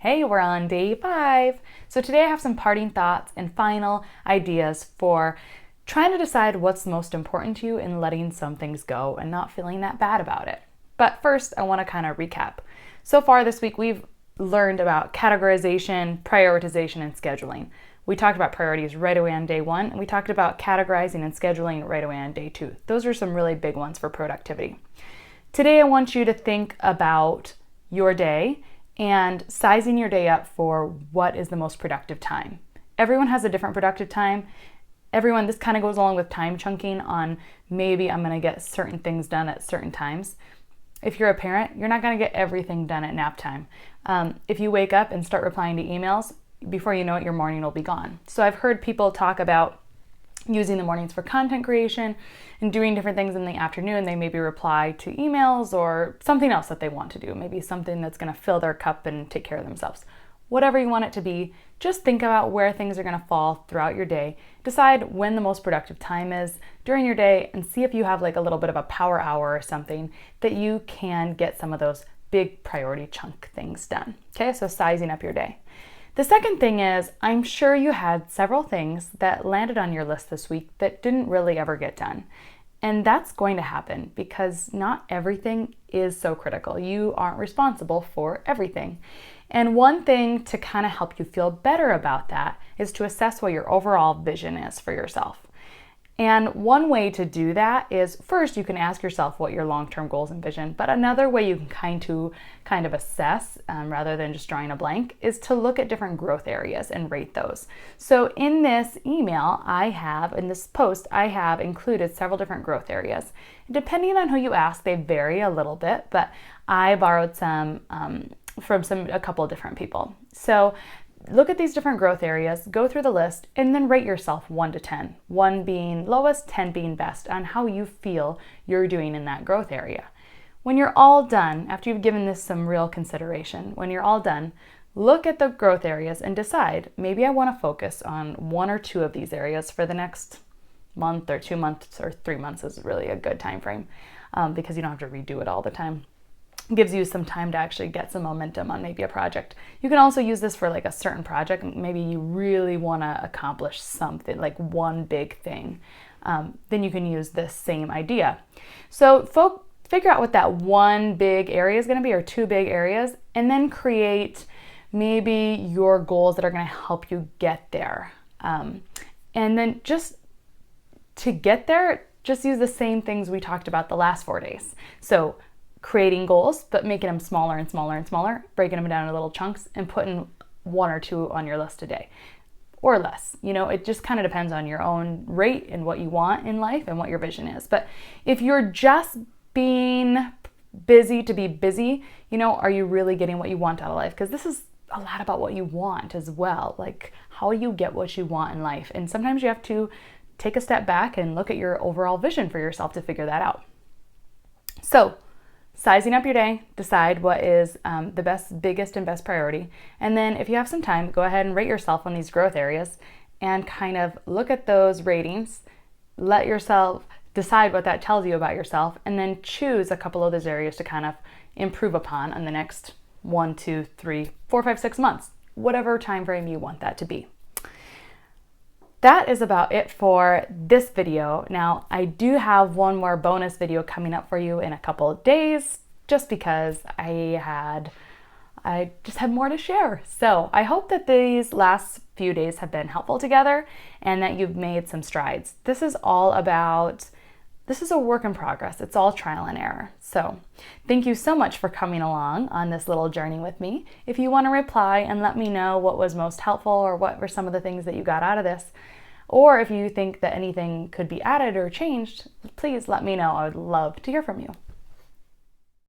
Hey, we're on day 5. So today I have some parting thoughts and final ideas for trying to decide what's most important to you and letting some things go and not feeling that bad about it. But first, I want to kind of recap. So far this week, we've learned about categorization, prioritization, and scheduling. We talked about priorities right away on day 1, and we talked about categorizing and scheduling right away on day 2. Those are some really big ones for productivity. Today, I want you to think about your day and sizing your day up for what is the most productive time. Everyone has a different productive time. This kind of goes along with time chunking on maybe I'm going to get certain things done at certain times. If you're a parent, you're not going to get everything done at nap time. If you wake up and start replying to emails, before you know it, your morning will be gone. So I've heard people talk about using the mornings for content creation and doing different things in the afternoon. They maybe reply to emails or something else that they want to do, maybe something that's going to fill their cup and take care of themselves. Whatever you want it to be, just think about where things are going to fall throughout your day. Decide when the most productive time is during your day and see if you have like a little bit of a power hour or something that you can get some of those big priority chunk things done. Okay, so sizing up your day. The second thing is, I'm sure you had several things that landed on your list this week that didn't really ever get done. And that's going to happen because not everything is so critical. You aren't responsible for everything. And one thing to kind of help you feel better about that is to assess what your overall vision is for yourself. And one way to do that is, first, you can ask yourself what your long-term goals and vision, but another way you can kind of assess, rather than just drawing a blank, is to look at different growth areas and rate those. So in this in this post, I have included several different growth areas. Depending on who you ask, they vary a little bit, but I borrowed some from a couple of different people. So look at these different growth areas, go through the list, and then rate yourself 1 to 10. 1 being lowest, 10 being best, on how you feel you're doing in that growth area. When you're all done, after you've given this some real consideration, when you're all done, look at the growth areas and decide, maybe I want to focus on 1 or 2 of these areas for the next month or 2 months or 3 months is really a good time frame, because you don't have to redo it all the time. Gives you some time to actually get some momentum on maybe a project. You can also use this for like a certain project. Maybe you really want to accomplish something, like one big thing. Then you can use this same idea. So figure out what that one big area is going to be, or 2 big areas, and then create maybe your goals that are going to help you get there. And then just to get there, just use the same things we talked about the last 4 days. So creating goals, but making them smaller and smaller and smaller, breaking them down into little chunks and putting 1 or 2 on your list a day or less. It just kind of depends on your own rate and what you want in life and what your vision is. But if you're just being busy to be busy, are you really getting what you want out of life? Because this is a lot about what you want as well. Like, how do you get what you want in life? And sometimes you have to take a step back and look at your overall vision for yourself to figure that out. So, sizing up your day, decide what is the biggest and best priority. And then if you have some time, go ahead and rate yourself on these growth areas and kind of look at those ratings. Let yourself decide what that tells you about yourself, and then choose a couple of those areas to kind of improve upon on the next 1, 2, 3, 4, 5, 6 months, whatever time frame you want that to be. That is about it for this video. Now, I do have one more bonus video coming up for you in a couple of days, just because I just had more to share. So I hope that these last few days have been helpful together and that you've made some strides. This is a work in progress. It's all trial and error. So thank you so much for coming along on this little journey with me. If you want to reply and let me know what was most helpful or what were some of the things that you got out of this, or if you think that anything could be added or changed, please let me know. I would love to hear from you.